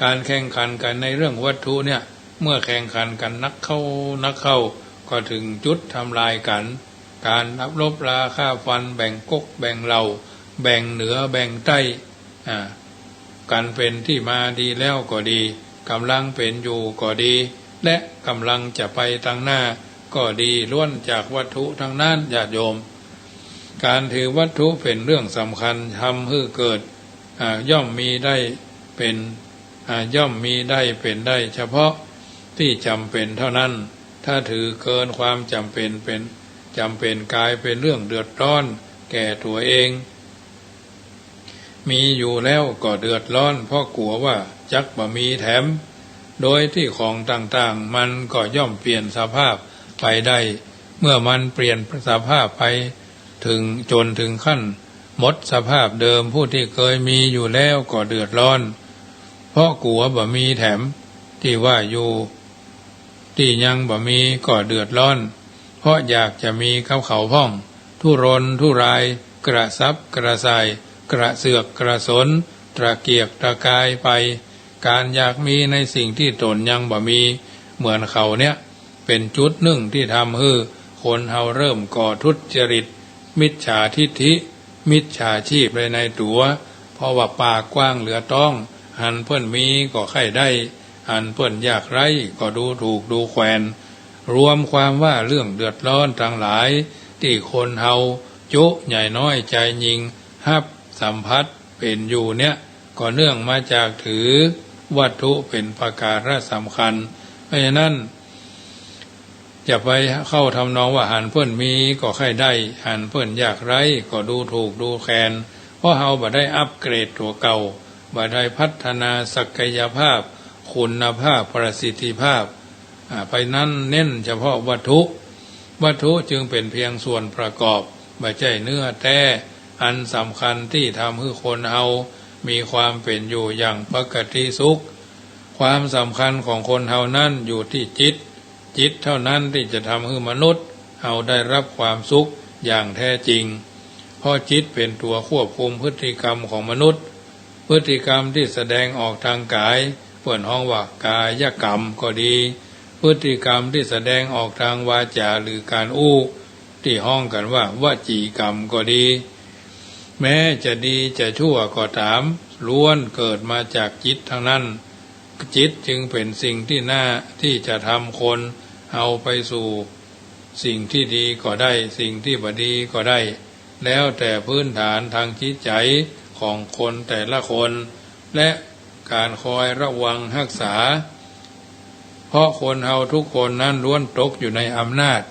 การแข่งขันกันในเรื่องวัตถุเนี่ยเมื่อแข่งขันกันนักเข้าก็ถึงจุดทำลายกันการนับลบราค่าฟันแบ่งก๊กแบ่งเหล่าแบ่งเหนือแบ่งใต้การเป็นที่มาดีแล้วก็ดีกำลังเป็นอยู่ก็ดีและกำลังจะไปทางหน้าก็ดีล้วนจากวัตถุทั้งนั้นญาติโยมการถือวัตถุเป็นเรื่องสำคัญทำให้เกิดย่อมมีได้เป็นเฉพาะที่จำเป็นเท่านั้นถ้าถือเกินความจำเป็นกลายเป็นเรื่องเดือดร้อนแก่ตัวเองมีอยู่แล้วก็เดือดร้อนเพราะกลัวว่าจักบ่มีแถมโดยที่ของต่างๆมันก็ย่อมเปลี่ยนสภาพไปได้เมื่อมันเปลี่ยนสภาพไปจนถึงขั้นหมดสภาพเดิมผู้ที่เคยมีอยู่แล้วก็เดือดร้อนเพราะกลัวบ่มีแถมที่ว่าอยู่ที่ยังบ่มีก็เดือดร้อนเพราะอยากจะมีเขาพ่องทุรนทุรายกระซับกระส่ายกระเสือกกระสนตระเกียกตระกายไปการอยากมีในสิ่งที่ตนยังบ่มีเหมือนเขาเนี่ยเป็นจุดหนึ่งที่ทำให้คนเฮาเริ่มก่อทุจริตมิจฉาทิฐิมิจฉาชีพในตัวเพราะว่าปากกว้างเหลือต้องหันเพิ่นมีก็ใครได้หันเพิ่นอยากไร้ก็ดูถูกดูแควนรวมความว่าเรื่องเดือดร้อนทั้งหลายที่คนเฮาจุใหญ่น้อยใจยิงฮับสัมผัสเป็นอยู่เนี่ยก็เนื่องมาจากถือวัตถุเป็นประการสำคัญเพราะฉะนั้นจะไปเข้าทำนองว่าหันเพิ่นมีก็ใครได้หันเพิ่นอยากไร้ก็ดูถูกดูแคลนเพราะเฮาบ่ได้อัปเกรดตัวเก่าบ่ได้พัฒนาศักยภาพคุณภาพประสิทธิภาพไปนั้นเน้นเฉพาะวัตถุจึงเป็นเพียงส่วนประกอบไม่ใช่เนื้อแท้อันสำคัญที่ทำให้คนเฮามีความเป็นอยู่อย่างปกติสุขความสำคัญของคนเฮานั้นอยู่ที่จิตเท่านั้นที่จะทำให้มนุษย์เฮาได้รับความสุขอย่างแท้จริงเพราะจิตเป็นตัวควบคุมพฤติกรรมของมนุษย์พฤติกรรมที่แสดงออกทางกายเปิดห้องว่ากายกรรมก็ดีพฤติกรรมที่แสดงออกทางวาจาหรือการที่ห้องกันว่าวจีกรรมก็ดีแม้จะดีจะชั่วก็ตามล้วนเกิดมาจากจิตทั้งนั้นจิตจึงเป็นสิ่งที่น่าที่จะทำคนเอาไปสู่สิ่งที่ดีก็ได้สิ่งที่บ่ดีก็ได้แล้วแต่พื้นฐานทางจิตใจของคนแต่ละคนและการคอยระวังรักษาเพราะคนเฮาทุกคนนั้นล้วนตกอยู่ในอำนาจ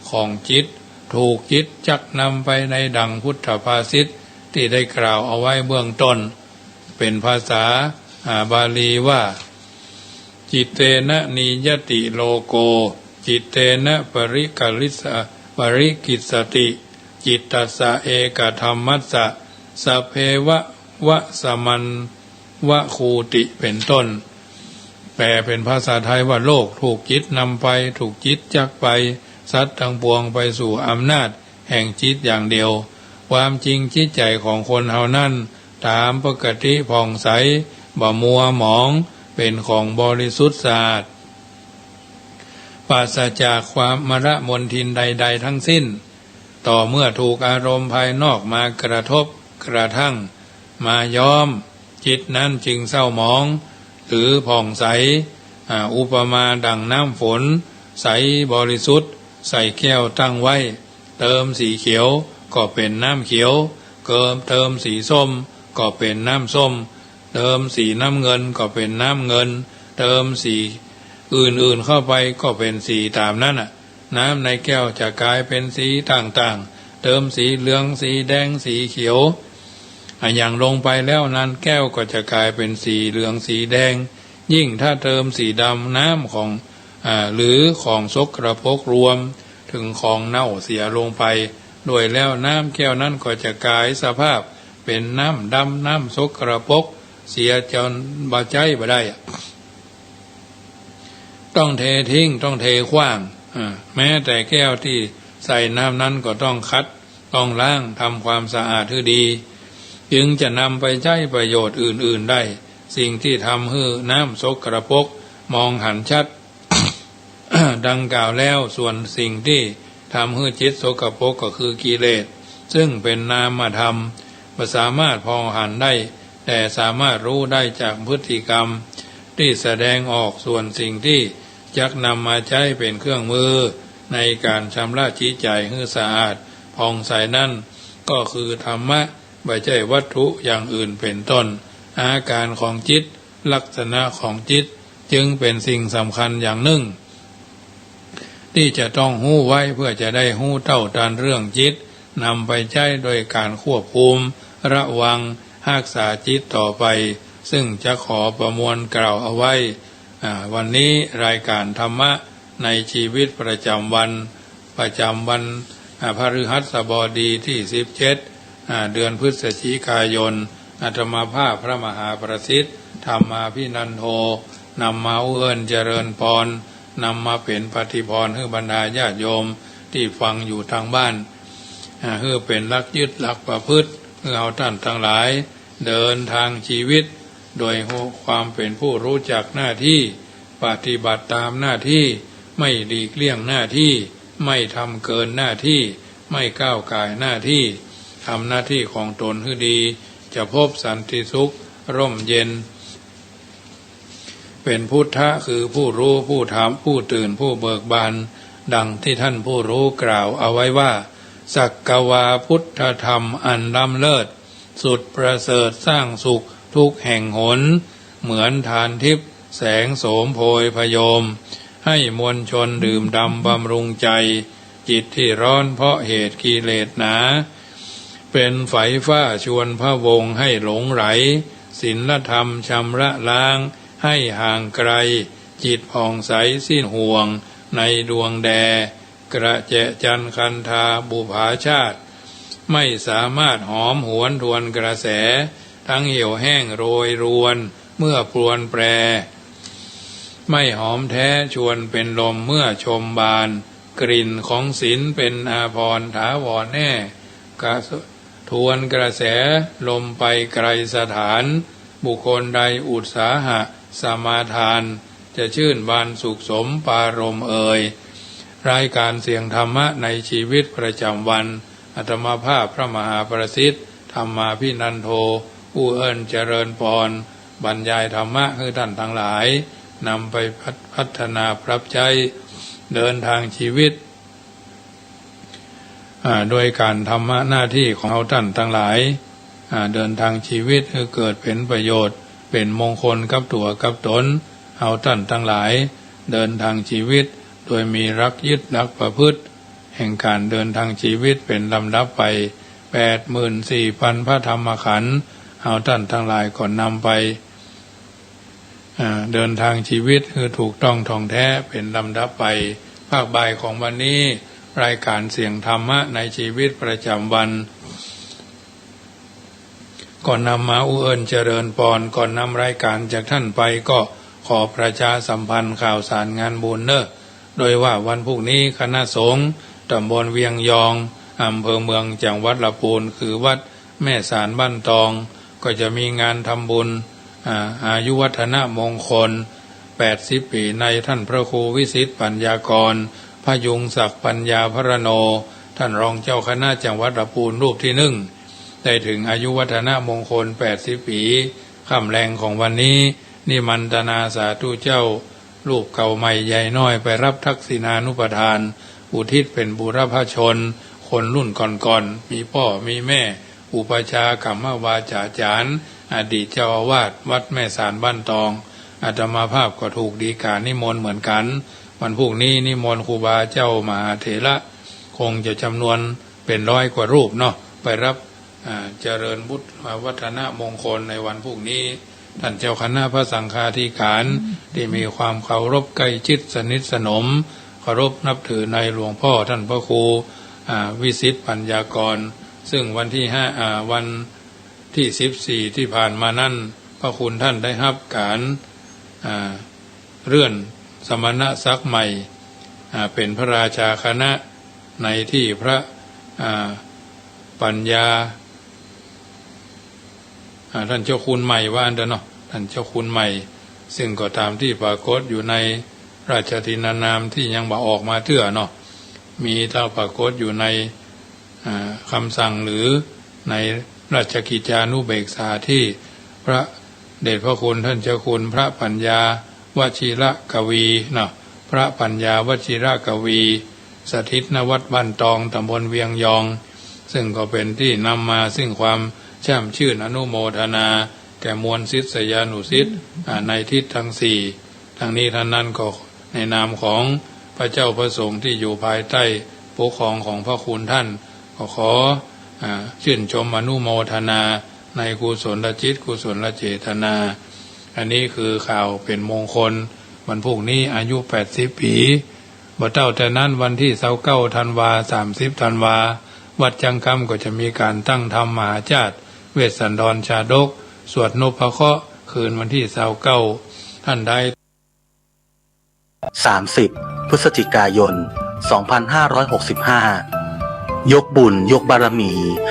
ของจิตถูกจิตจักนำไปในดังพุทธภาษิตที่ได้กล่าวเอาไว้เบื้องต้นเป็นภาษาบาลีว่าจิตเตนะนิยติโลโกจิตเตนะปริกิสติจิตตัสสะเอกธรรมัสสะสัพเพวะสมัน วคูติเป็นต้นแปลเป็นภาษาไทยว่าโลกถูกจิตนำไปถูกจิตจักไปสัตว์ทั้งปวงไปสู่อำนาจแห่งจิตอย่างเดียวความจริงจิตใจของคนเฮานั้นตามปกติผ่องใสบ่มัวหมองเป็นของบริสุทธิ์สะอาดปราศจากความมรมนทินใดๆทั้งสิ้นต่อเมื่อถูกอารมณ์ภายนอกมากระทบกระทั่งมาย้อมจิตนั้นจึงเศร้าหมองหรือผ่องใสอุปมาดังน้ำฝนใสบริสุทธิ์ใส่แก้วตั้งไว้เติมสีเขียวก็เป็นน้ำเขียวเติมสีส้มก็เป็นน้ำส้มเติมสีน้ำเงินก็เป็นน้ำเงินเติมสีอื่นๆเข้าไปก็เป็นสีตามนั้นน้ำในแก้วจะกลายเป็นสีต่างๆเติมสีเหลืองสีแดงสีเขียวอย่างลงไปแล้วนั้นแก้วก็จะกลายเป็นสีเหลืองสีแดงยิ่งถ้าเติมสีดำน้ำของหรือของสกปรกรวมถึงของเน่าเสียลงไปโดยแล้วน้ำแก้วนั้นก็จะกลายสภาพเป็นน้ำดำน้ำสกปรกเสียจนบาใจบ่ได้ต้องเททิ้งต้องเทขว้างแม้แต่แก้วที่ใส่น้ำนั้นก็ต้องคัดต้องล้างทำความสะอาดให้ดีจึงจะนำไปใช้ประโยชน์อื่นๆได้สิ่งที่ทำให้น้ำสกปรกมองหันชัด ดังกล่าวแล้วส่วนสิ่งที่ทำให้จิตสกปรกก็คือกิเลสซึ่งเป็นนามธรรมไม่สามารถพองหันได้แต่สามารถรู้ได้จากพฤติกรรมที่แสดงออกส่วนสิ่งที่จักนำมาใช้เป็นเครื่องมือในการชำระจิตใจให้สะอาดผ่องใสนั่นก็คือธรรมะไม่ใช่วัตถุอย่างอื่นเป็นต้นอาการของจิตลักษณะของจิตจึงเป็นสิ่งสำคัญอย่างหนึ่งที่จะต้องหู้ไว้เพื่อจะได้หู้เท่าทันเรื่องจิตนำไปใช้โดยการควบคุมระวังรักษาจิตต่อไปซึ่งจะขอประมวลกล่าวเอาไว้วันนี้รายการธรรมะในชีวิตประจำวันพฤหัสบดีที่17เดือนพฤศจิกายนอาตมาภาพพระมหาประสิทธิ์ธรรมาภินันโทนำมาเอื้อนเจริญพรนำมาเป็นปฏิพรให้บรรดาญาติโยมที่ฟังอยู่ทางบ้านเพื่อเป็นหลักยึดหลักประพฤติเพื่อเอาท่านทั้งหลายเดินทางชีวิตโดยความเป็นผู้รู้จักหน้าที่ปฏิบัติตามหน้าที่ไม่หลีกเลี่ยงหน้าที่ไม่ทำเกินหน้าที่ไม่ก้าวก่ายหน้าที่ทำหน้าที่ของตนให้ดีจะพบสันติสุขร่มเย็นเป็นพุทธะคือผู้รู้ผู้ถามผู้ตื่นผู้เบิกบานดังที่ท่านผู้รู้กล่าวเอาไว้ว่าสักกวาพุทธธรรมอันล้ำเลิศสุดประเสริฐสร้างสุขทุกแห่งหนเหมือนทานทิพย์แสงโสมโพยพยมให้มวลชนดื่มดำบำรุงใจจิตที่ร้อนเพราะเหตุกิเลสหนาเป็นไฝฟ้าชวนพระวงศ์ให้หลงไหลศีลธรรมชำระล้างให้ห่างไกลจิตผ่องใสสิ้นห่วงในดวงแดกระเจจันคันธาบุภาชาติไม่สามารถหอมหวนทวนกระแสทั้งเหี่ยวแห้งโรยรวนเมื่อปรวนแปรไม่หอมแท้ชวนเป็นลมเมื่อชมบานกลิ่นของศีลเป็นอาภรณ์ถาวรแน่กระทวนกระแสลมไปไกลสถานบุคคลใดอุตสาหะสมาทานจะชื่นบานสุขสมปารมเอ่ยรายการเสียงธรรมะในชีวิตประจำวันอาตมาภาพพระมหาประสิทธิ์ธรรมาภินันโทผู้เอิ้นเจริญพรบรรยายธรรมะให้ท่านทั้งหลายนำไปพัฒนาปรับใช้เดินทางชีวิตโดยการทำหน้าที่ของเราท่านทั้งหลายเดินทางชีวิตให้เกิดเป็นประโยชน์เป็นมงคลกับตัวกับตนเอาท่านทั้งหลายเดินทางชีวิตโดยมีรักยึดรักประพฤติแห่งการเดินทางชีวิตเป็นลำดับไป 84,000 พระธรรมขันธ์เอาท่านทั้งหลายก่อนนำไปเดินทางชีวิตคือถูกต้องท่องแท้เป็นลำดับไปภาคบ่ายของวันนี้รายการเสียงธรรมะในชีวิตประจำวัน ก่อนนำมาอุเอิญเจริญพรก่อนนำรายการจากท่านไปก็ขอประชาสัมพันธ์ข่าวสารงานบุญเนอะโดยว่าวันพรุ่งนี้คณะสงฆ์ตำบลเวียงยองอำเภอเมืองจังหวัดลำพูนคือวัดแม่สารบ้านตองก็จะมีงานทำบุญอายุวัฒนมงคล80 ปีในท่านพระครูวิสิทธิ์ปัญญากรพยุงศักดิ์ปัญญาพรโนท่านรองเจ้าคณะจังหวัดลำพูนรูปที่1ได้ถึงอายุวัฒนมงคล80 ปีค่ำแรงของวันนี้นิมนตนาสาธุเจ้ารูปเก่าใหม่ใหญ่น้อยไปรับทักษิณานุปทานอุทิศเป็นบุรพชนคนรุ่นก่อนๆมีพ่อมีแม่อุปชากรรมวาจาจารย์อดีตเจ้าอาวาสวัดแม่สารบ้านตองอาตมาภาพก็ถูกดีกานิมนต์เหมือนกันวันพรุ่งนี้นิมนต์ครูบาเจ้ามหาเถระคงจะจำนวนเป็น100 กว่ารูปเนาะไปรับเจริญบุตรวัฒนมงคลในวันพรุ่งนี้ท่านเจ้าคณะพระสังฆาธิการที่มีความเคารพใกล้ชิดสนิทสนมเคารพนับถือในหลวงพ่อท่านพระครูวิสิทธิ์ปัญญากรซึ่งวันที่วันที่14ที่ผ่านมานั้นพระคุณท่านได้รับการเลื่อนสมณศักดิ์ใหม่เป็นพระราชาคณะในที่พระปัญญาท่านเจ้าคุณใหม่ว่าอันเดอเนาะท่านเจ้าคุณใหม่ซึ่งก็ตามที่ปรากฏอยู่ในราชทินานามที่ยังบ่ออกมาเตื้อเนาะมีเท่าปรากฏอยู่ในคำสั่งหรือในราชกิจจานุเบกษาที่พระเดชพระคุณท่านเจ้าคุณพระปัญญาวชิระกวีเนาะพระปัญญาวชิระกวีสถิตณวัดบ้านตองตำบลเวียงยองซึ่งก็เป็นที่นำมาซึ่งความแช่มชื่นอนุโมทนาแก่มวลศิษยานุศิษย์ในทิศทั้ง4ทั้งนี้ท่านนั้นก็ในนามของพระเจ้าพระสงฆ์ที่อยู่ภายใต้ปกครองของพระคุณท่านก็ขอชื่นชมอนุโมทนาในกุศลจิตกุศลเจตนาอันนี้คือข่าวเป็นมงคลวันพรุ่งนี้อายุ80 ปีบ่เท่าแต่นั้นวันที่29 ธันวา30 ธันวาวัดจังคำก็จะมีการตั้งธรรมมหาชาติเวสสันดรชาดกสวดนพเคราะห์คืนวันที่29ท่านใด30 พฤศจิกายน 2565 ยกบุญยกบารมี